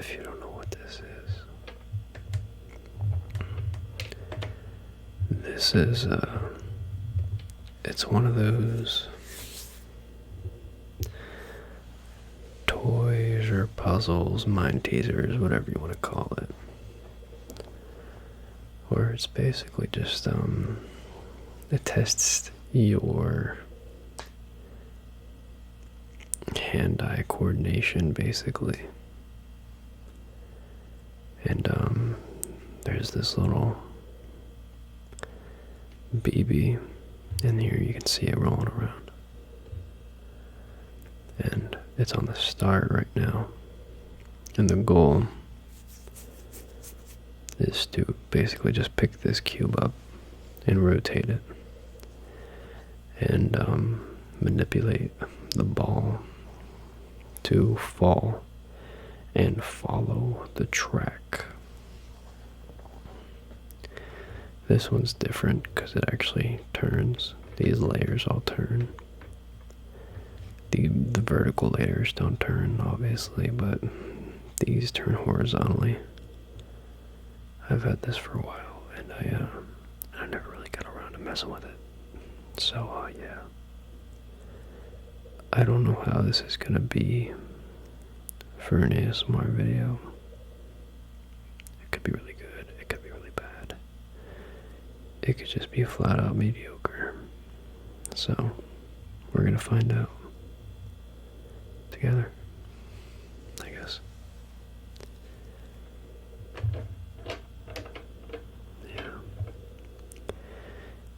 if you don't know what this is, it's one of those toys or puzzles, mind teasers, whatever you want to call it, where it's basically just, it tests your hand-eye coordination, basically. And there's this little BB in here. You can see it rolling around, and it's on the start right now, and the goal is to basically just pick this cube up and rotate it and manipulate the ball to fall and follow the track. This one's different because it actually turns. These layers all turn. The vertical layers don't turn, obviously, but these turn horizontally. I've had this for a while, and I never really got around to messing with it. So, yeah. I don't know how this is gonna be for an ASMR video. It could be really good, it could be really bad. It could just be flat out mediocre. So, we're gonna find out together, I guess. Yeah.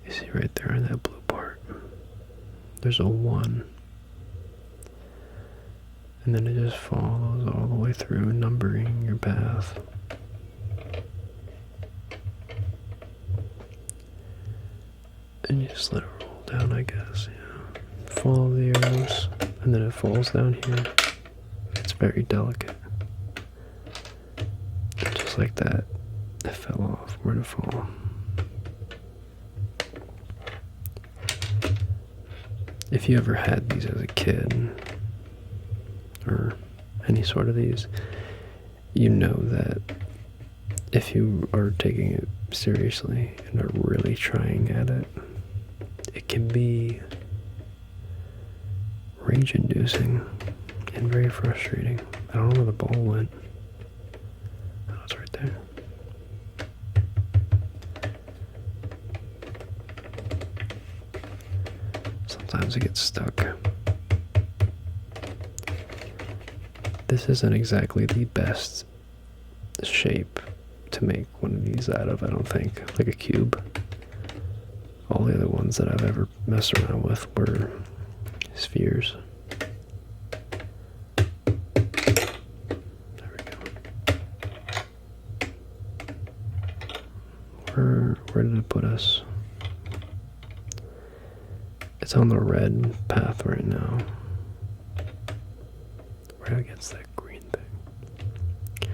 You see right there in that blue part, there's a 1. And then it just follows all the way through, numbering your path. And you just let it roll down, I guess, yeah. Follow the arrows, and then it falls down here. It's very delicate. And just like that, it fell off. Where'd it fall? If you ever had these as a kid, or any sort of these, you know that if you are taking it seriously and are really trying at it, it can be rage-inducing and very frustrating. I don't know where the ball went. Oh, it's right there. Sometimes it gets stuck. This isn't exactly the best shape to make one of these out of, I don't think. Like a cube. All the other ones that I've ever messed around with were spheres. There we go. Where did it put us? It's on the red path right now. Right against that green thing. I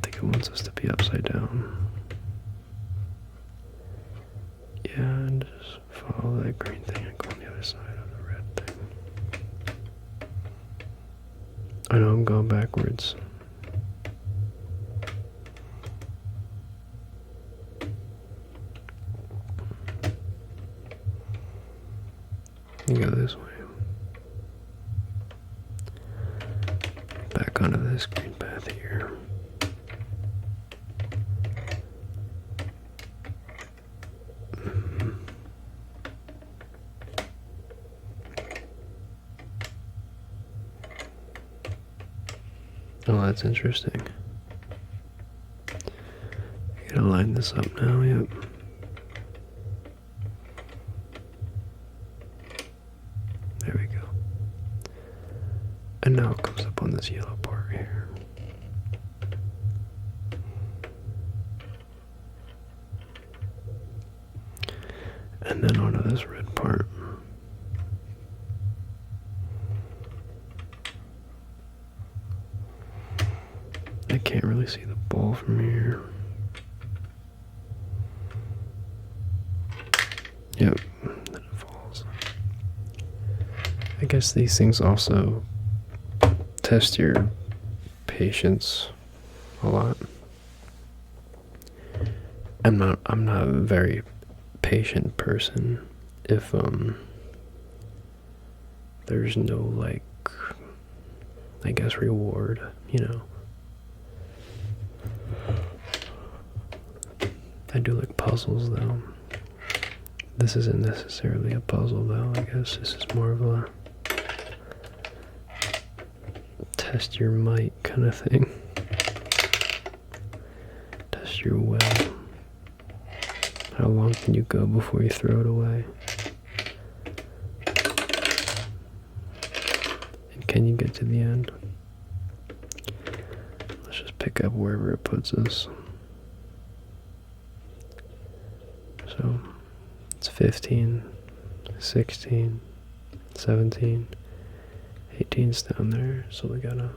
think it wants us to be upside down. Yeah, and just follow that green thing and go on the other side of the red thing. I know I'm going backwards. You go this way. Back onto this green path here. Oh, that's interesting. I gotta line this up now, yep. There we go. And now it comes up on this yellow part here. And then onto this red part. I can't really see the ball from here. Yep, then it falls. I guess these things also test your patience a lot. I'm not a very patient person if there's no, like, I guess, reward, you know. I do like puzzles though. This isn't necessarily a puzzle though, I guess this is more of a test your might kind of thing. Test your will. How long can you go before you throw it away? And can you get to the end? Let's just pick up wherever it puts us. So it's 15, 16, 17, 18's down there, so we gotta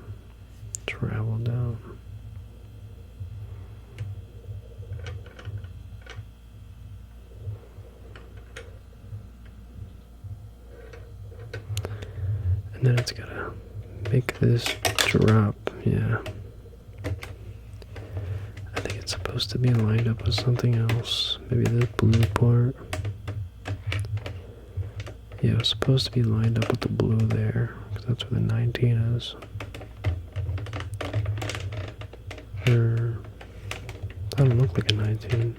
travel down. And then it's gotta make this drop, yeah. I think it's supposed to be lined up with something else. Maybe the blue part. Yeah, it's supposed to be lined up with the blue there, because that's where the 19 is. Or, that doesn't look like a 19.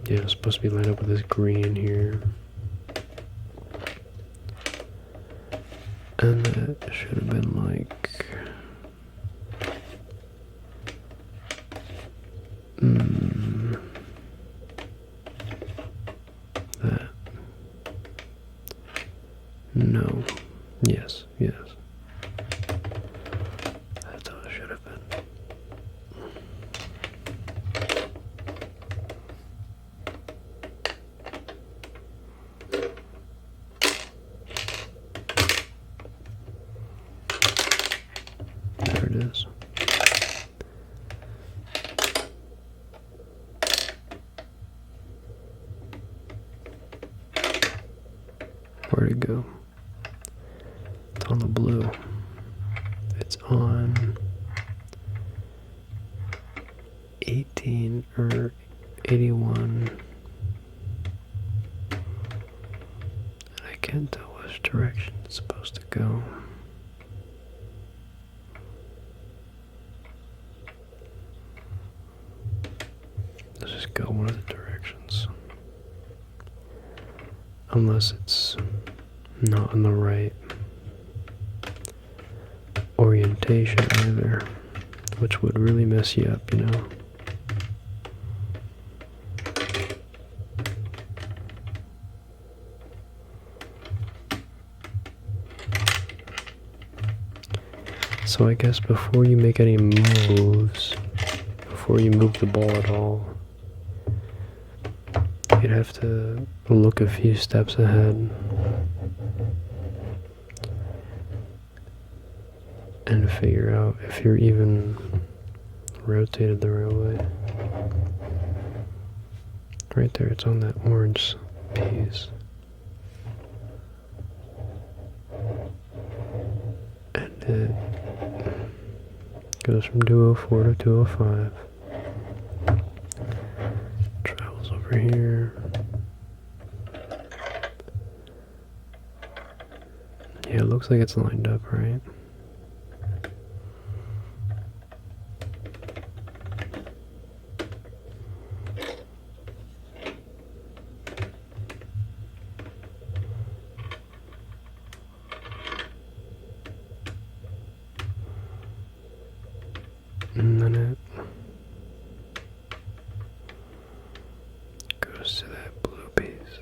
Yeah, it's supposed to be lined up with this green here. And that should have been like... that. No. Yes, yes. That's how it should have been. There it is. Where'd it go? It's on the blue. It's on 18 or 81. And I can't tell which direction it's supposed to go. Let's just go one of the directions. Unless it's not on the right orientation either, which would really mess you up, you know. So I guess before you make any moves, before you move the ball at all, you'd have to look a few steps ahead and figure out if you're even rotated the right way. Right there, it's on that orange piece. And it goes from 204 to 205. Travels over here. Yeah, it looks like it's lined up, right? And then it goes to that blue piece.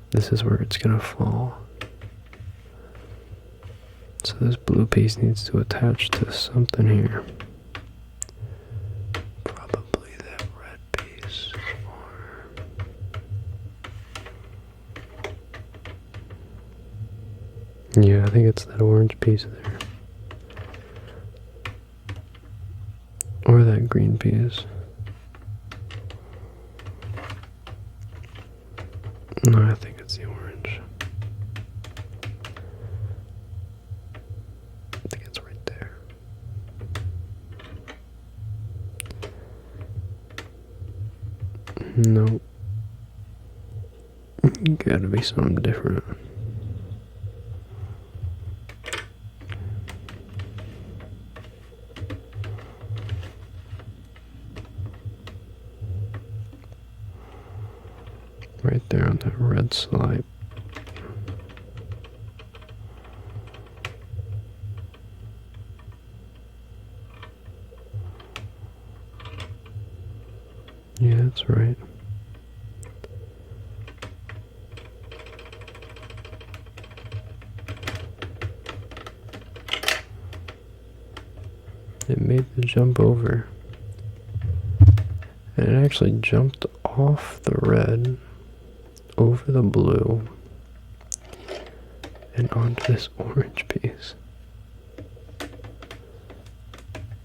This is where it's gonna fall. So this blue piece needs to attach to something here. Probably that red piece, or yeah, I think it's that orange piece there. Or that green piece. No, I think it's the orange. No. Gotta be something different. Right there on that red slide. Yeah, that's right. It made the jump over. And it actually jumped off the red, over the blue, and onto this orange piece.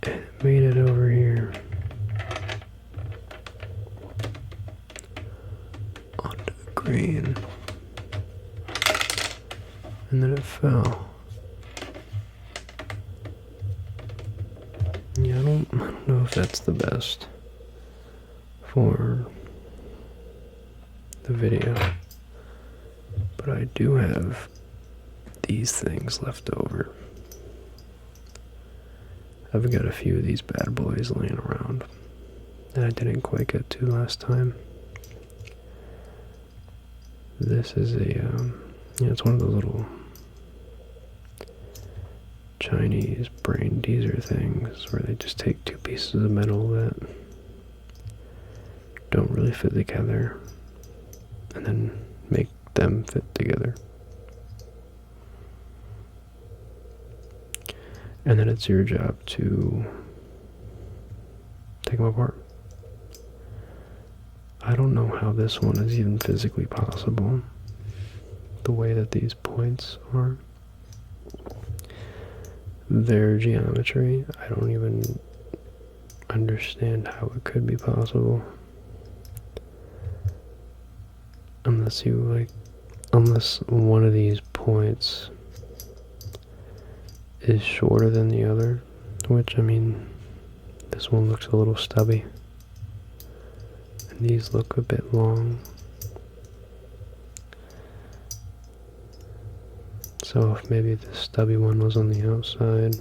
And it made it over here. Onto the green. And then it fell. Yeah, I don't know if that's the best for the video, but I do have these things left over. I've got a few of these bad boys laying around that I didn't quite get to last time. This is it's one of those little Chinese brain teaser things where they just take two pieces of metal that don't really fit together and then make them fit together. And then it's your job to take them apart. I don't know how this one is even physically possible, the way that these points are. Their geometry, I don't even understand how it could be possible. Unless one of these points is shorter than the other, which, I mean, this one looks a little stubby. And these look a bit long. So if maybe the stubby one was on the outside,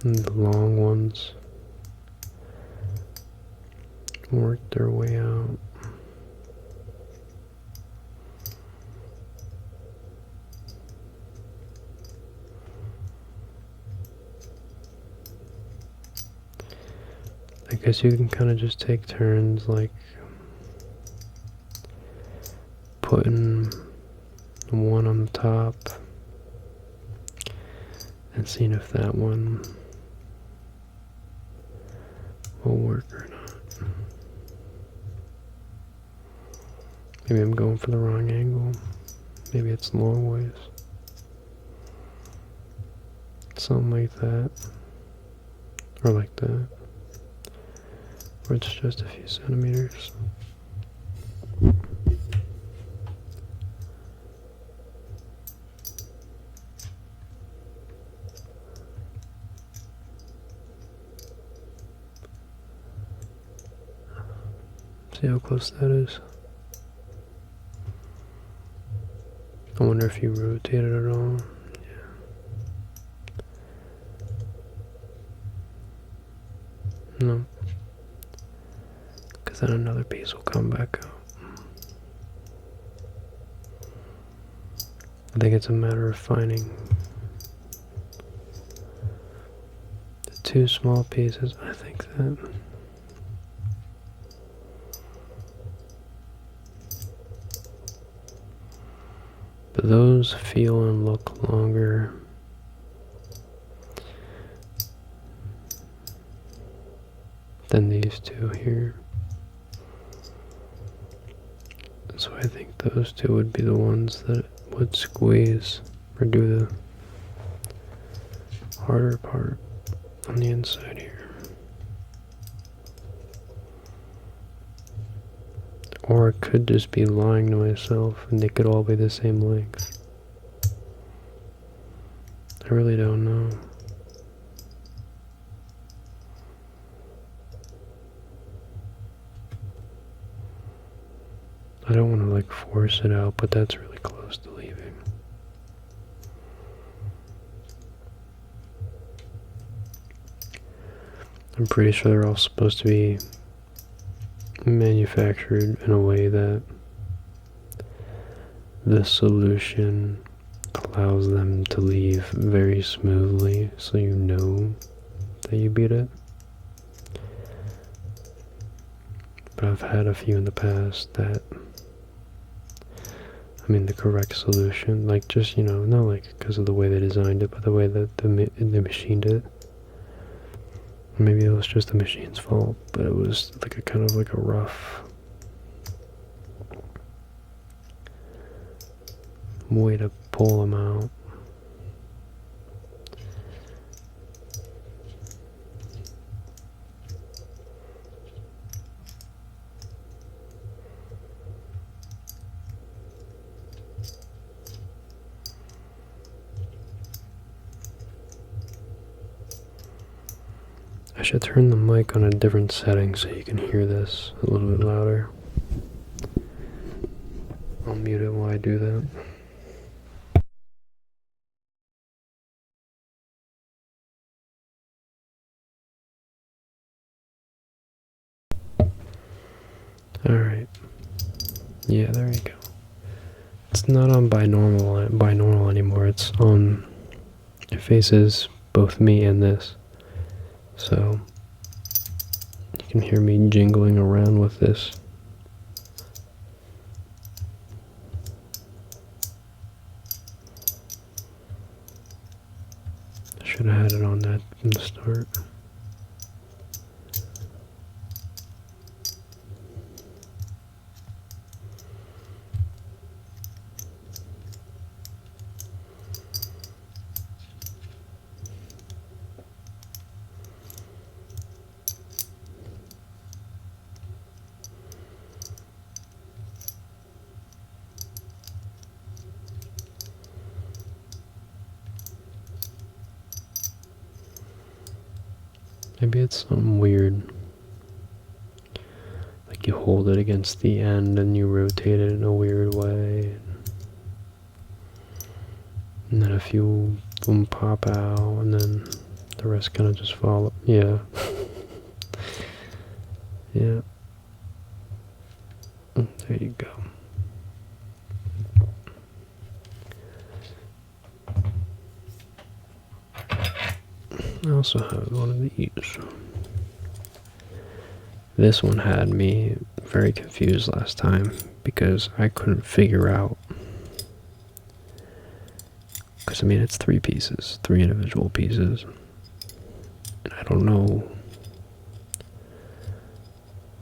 and the long ones worked their way out. I guess you can kind of just take turns, like putting one on the top and seeing if that one will work or not. Maybe I'm going for the wrong angle. Maybe it's long ways. Something like that. Or like that. Or it's just a few centimeters. See how close that is? I wonder if you rotate it at all. Yeah. No. Because then another piece will come back out. I think it's a matter of finding the two small pieces. I think that but those feel and look longer than these two here. So I think those two would be the ones that would squeeze or do the harder part on the inside here. Or it could just be lying to myself and they could all be the same length. I really don't know. I don't want to like force it out, but that's really close to leaving. I'm pretty sure they're all supposed to be manufactured in a way that the solution allows them to leave very smoothly, so you know that you beat it. But I've had a few in the past that, I mean, the correct solution, like just, you know, not like because of the way they designed it, but the way that they machined it. Maybe it was just the machine's fault, but it was like a kind of like a rough way to pull them out. I should turn the mic on a different setting so you can hear this a little bit louder. I'll mute it while I do that. Alright. Yeah, there you go. It's not on binaural anymore, it's on, it faces both me and this. So you can hear me jingling around with this. I should have had it on that from the start. Maybe it's something weird. Like you hold it against the end and you rotate it in a weird way. And then a few of them pop out and then the rest kind of just fall. Yeah. Yeah. There you go. I also have one of these. This one had me very confused last time because I couldn't figure out. Because I mean, it's 3 pieces, 3 individual pieces. And I don't know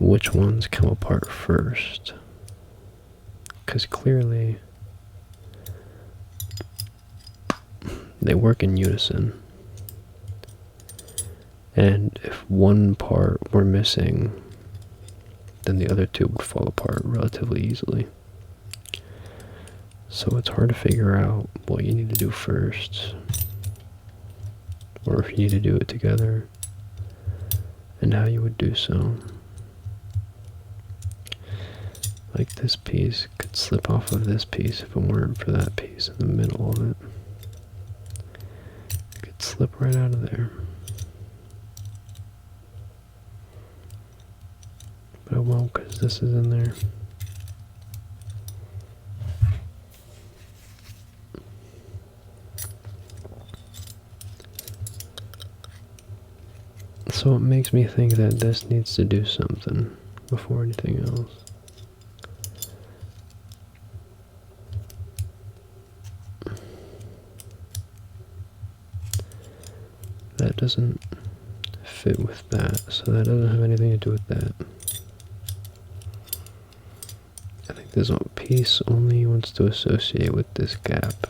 which ones come apart first. Because clearly they work in unison. And if one part were missing, then the other 2 would fall apart relatively easily. So it's hard to figure out what you need to do first, or if you need to do it together, and how you would do so. Like this piece could slip off of this piece if it weren't for that piece in the middle of it. It could slip right out of there. But it won't because this is in there. So it makes me think that this needs to do something before anything else. That doesn't fit with that, so that doesn't have anything to do with that. I think this piece only wants to associate with this gap.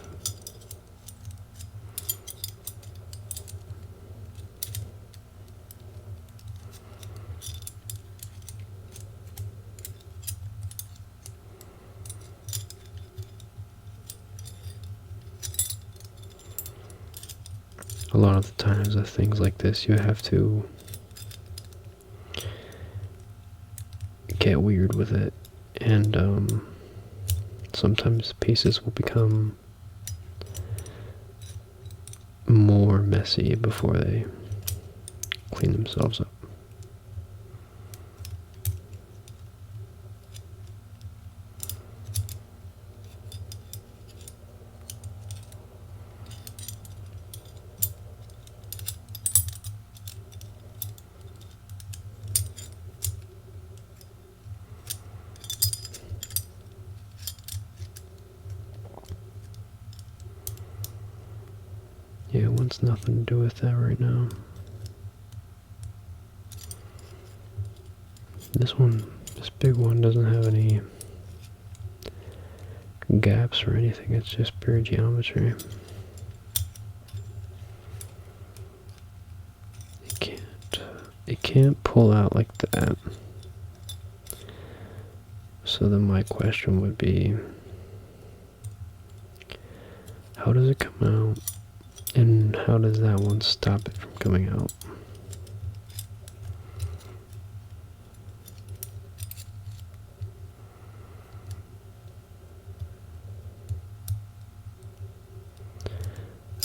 A lot of the times with things like this, you have to get weird with it and sometimes pieces will become more messy before they clean themselves up. Yeah, it wants nothing to do with that right now. This big one doesn't have any gaps or anything, it's just pure geometry. It can't pull out like that. So then my question would be, how does it come out? And how does that one stop it from coming out?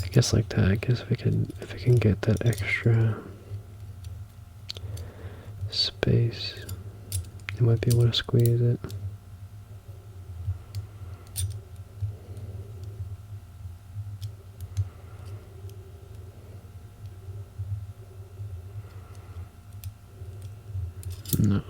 I guess like that. I guess if it can get that extra space, it might be able to squeeze it. No.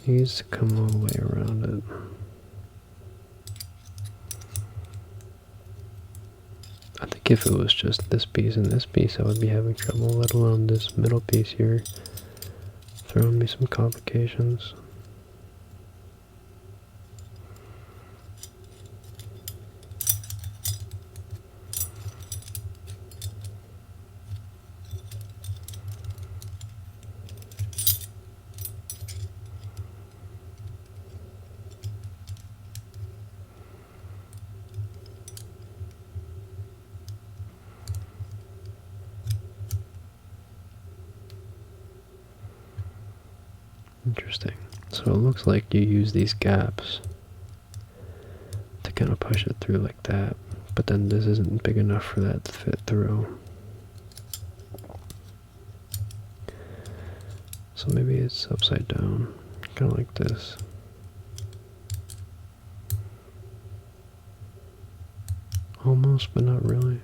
It needs to come all the way around it. I think if it was just this piece and this piece, I would be having trouble, let alone this middle piece here, throwing me some complications. Interesting. So it looks like you use these gaps to kind of push it through like that, but then this isn't big enough for that to fit through. So maybe it's upside down, kind of like this. Almost, but not really.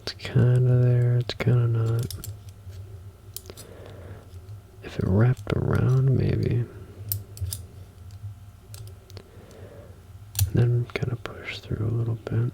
It's kind of there, it's kind of not. If it wrapped around, maybe. And then kind of push through a little bit.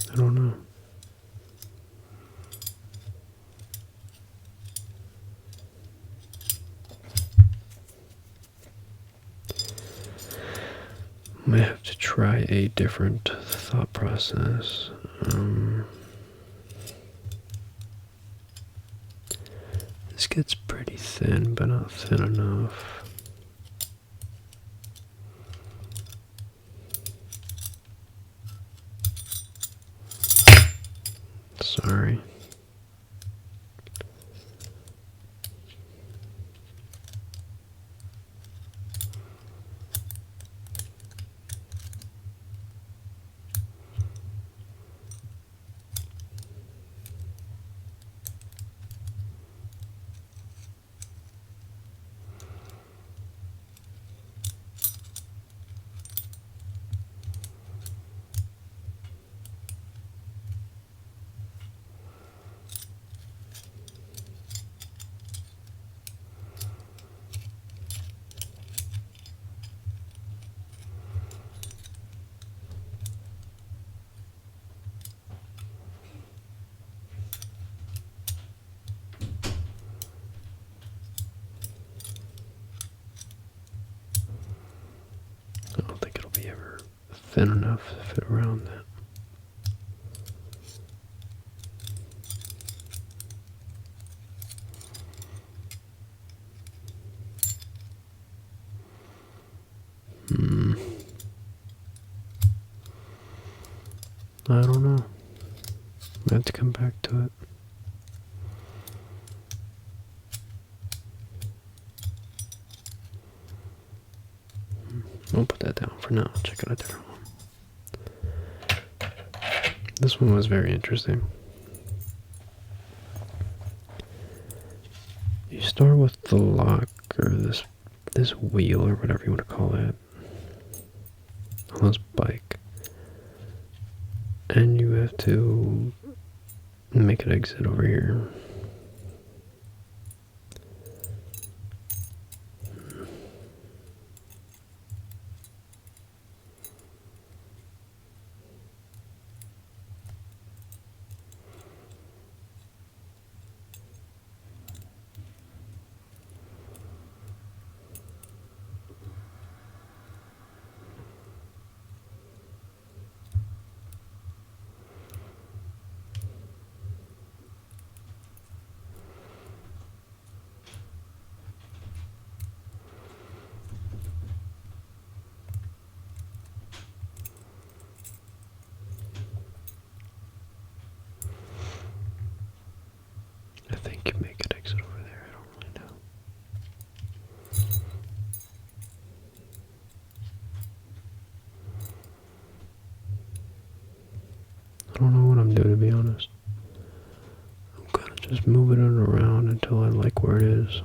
I don't know. Might have to try a different thought process. This gets pretty thin, but not thin enough. Sorry. thin enough to fit around that. I don't know. I have to come back to it. We'll put that down for now. Check out a different one. This one was very interesting. You start with the lock, or this wheel, or whatever you want to call it, on this bike, and you have to make an exit over here. I think you make an exit over there. I don't really know. I don't know what I'm doing, to be honest. I'm kind of just moving it around until I like where it is.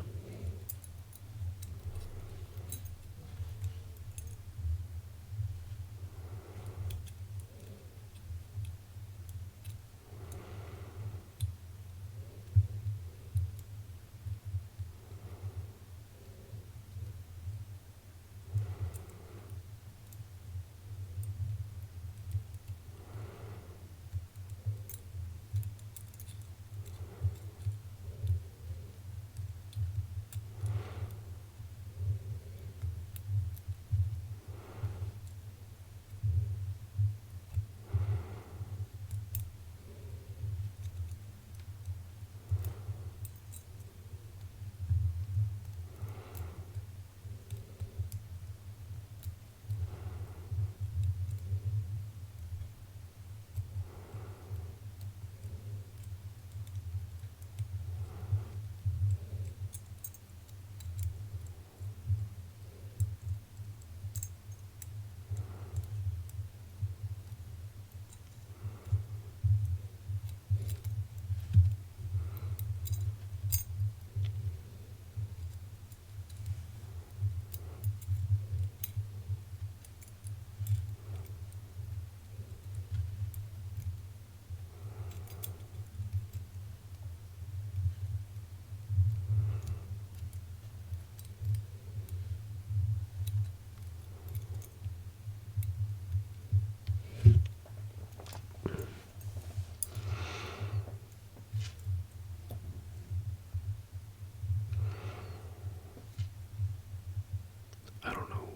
I don't know.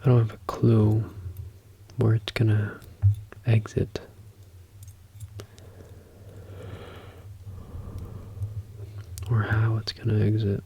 I don't have a clue where it's gonna exit. Or how it's gonna exit.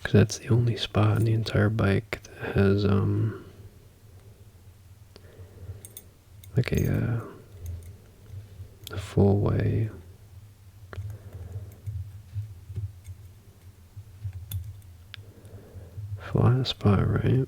because that's the only spot in the entire bike that has like a full way flat spot, right?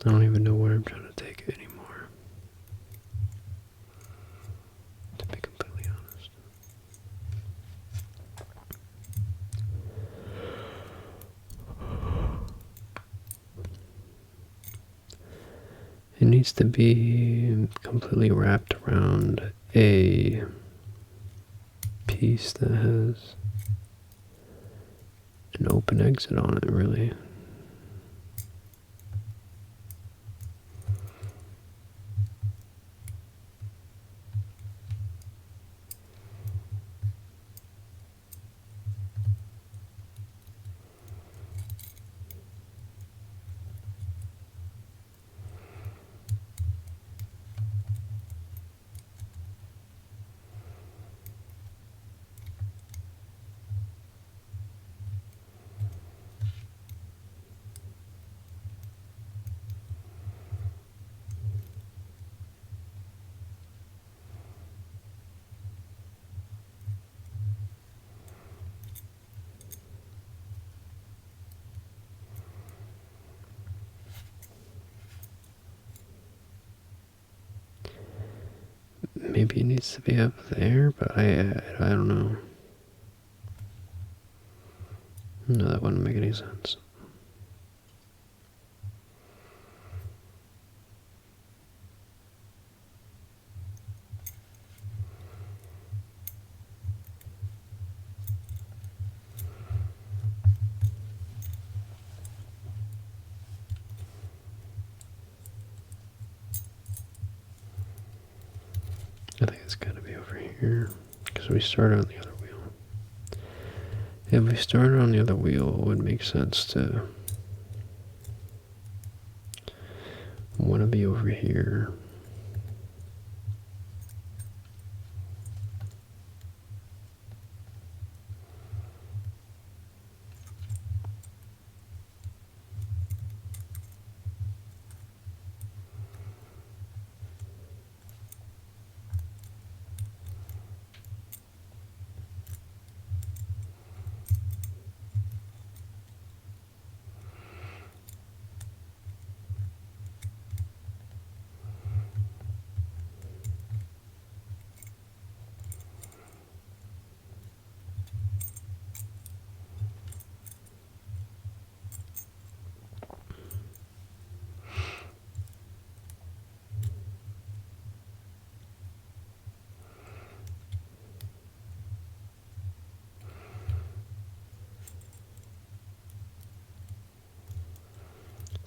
I don't even know where I'm trying to take it anymore, to be completely honest. It needs to be completely wrapped around a piece that has an open exit on it, really. Maybe it needs to be up there, but I don't know. No, that wouldn't make any sense. I think it's got to be over here, because we started on the other wheel. If we started on the other wheel, it would make sense to want to be over here.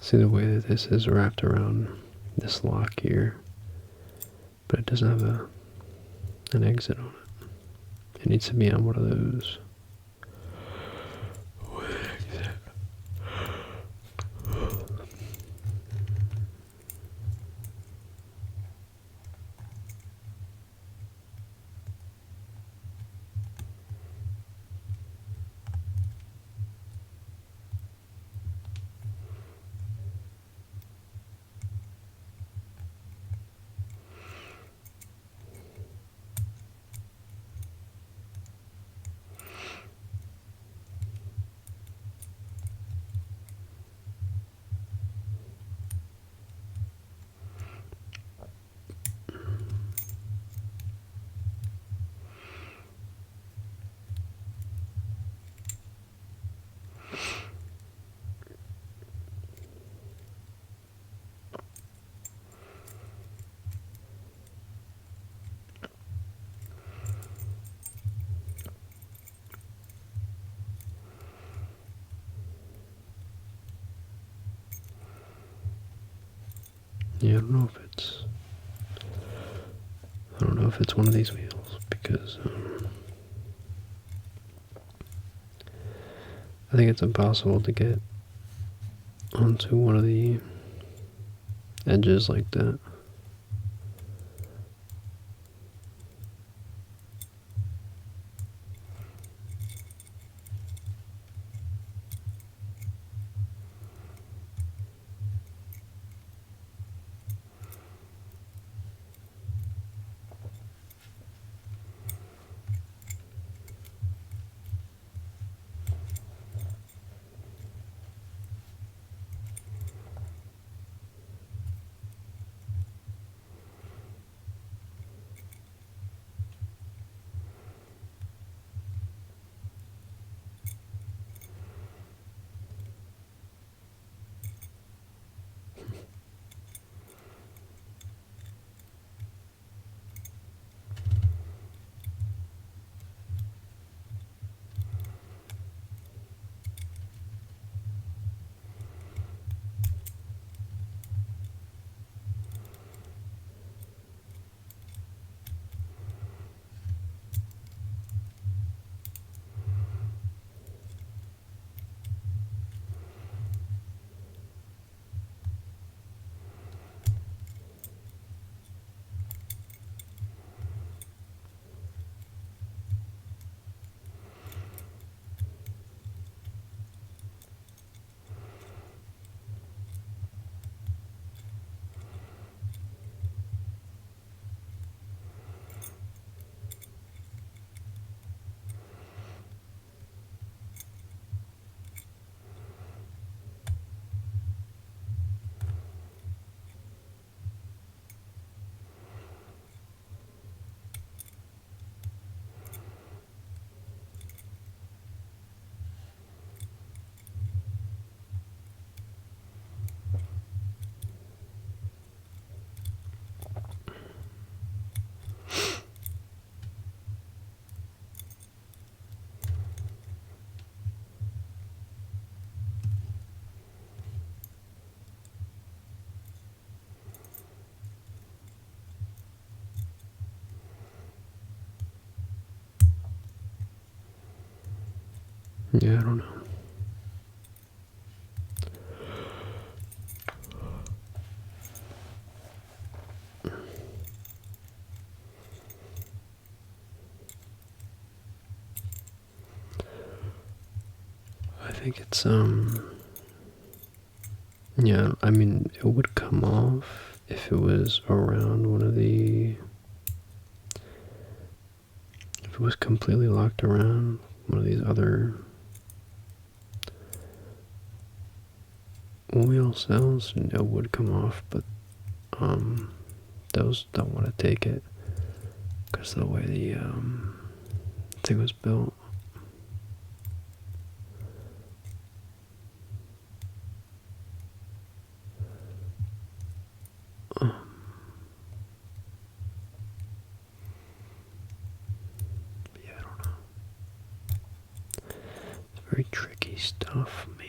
See the way that this is wrapped around this lock here, but it doesn't have an exit on it. It needs to be on one of those. Yeah, I don't know if it's one of these wheels because I think it's impossible to get onto one of the edges like that. Yeah, I don't know. I think it's yeah, I mean it would come off if it was around one of the, if it was completely locked around one of these other wheel cells, it would come off, but those don't want to take it because of the way the thing was built. Yeah, I don't know. It's very tricky stuff, man.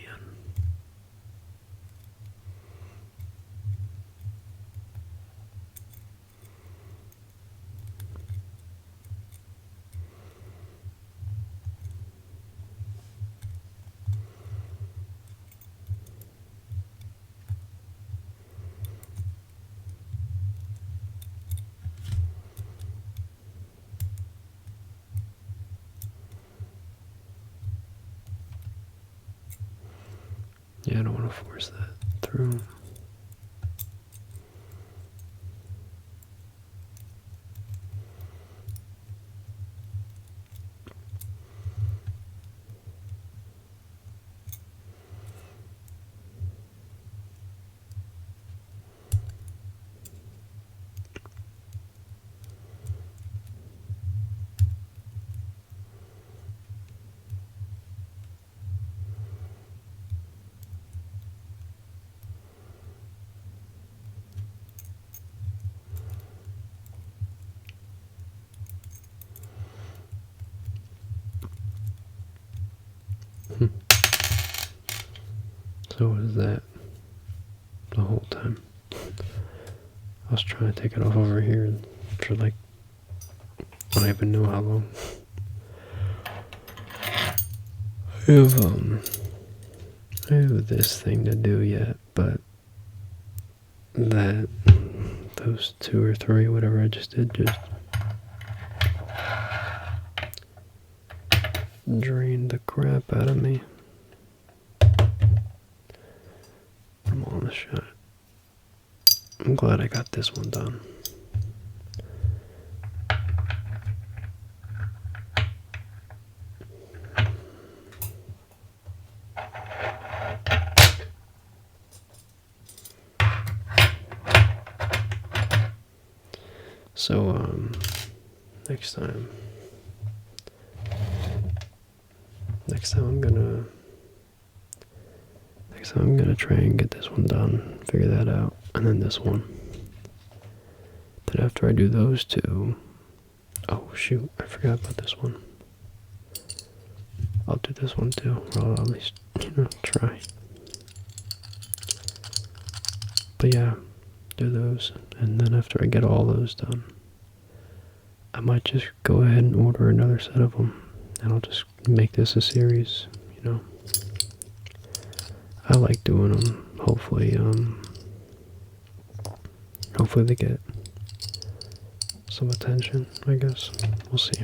Yeah, I don't want to force that through. So was that the whole time? I was trying to take it off over here for like, I don't even know how long. I have this thing to do yet, but those 2 or 3, whatever I just did, just drained the crap out of me. I'm on the shot. I'm glad I got this one done. So, next time I'm gonna try and get this one done, figure that out, and then this one. Then after I do those 2, oh shoot, I forgot about this one. I'll do this one too, or I'll at least, try. But yeah, do those, and then after I get all those done, I might just go ahead and order another set of them, and I'll just make this a series, I like doing them. Hopefully they get some attention, I guess. We'll see.